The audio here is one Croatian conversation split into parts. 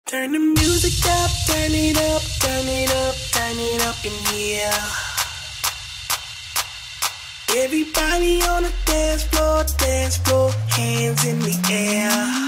Turn the music up, turn it up, turn it up, turn it up in here. Everybody on the dance floor, hands in the air.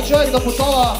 Čovjek da putova.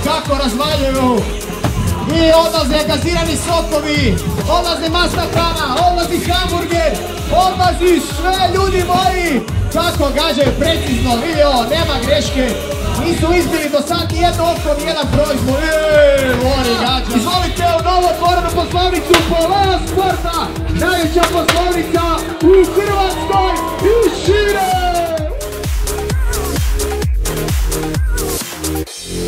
Kako razvaljuju i odlaze gazirani sokovi, odlaze masna hrana, odlazi hamburger, odlazi sve, ljudi moji. Kako gađaju precizno, vidio, nema greške, nisu izbili do sad nijedno oko, nijedan proizvod. Vori gađa. Izvolite u novo otvorenu poslovnicu Pola Sporta, najveća poslovnica u Hrvatskoj i šire.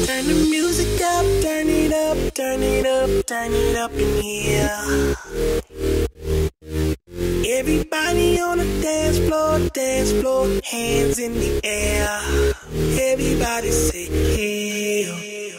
Turn the music up, turn it up, turn it up, turn it up in here. Everybody on the dance floor, hands in the air. Everybody say, hey.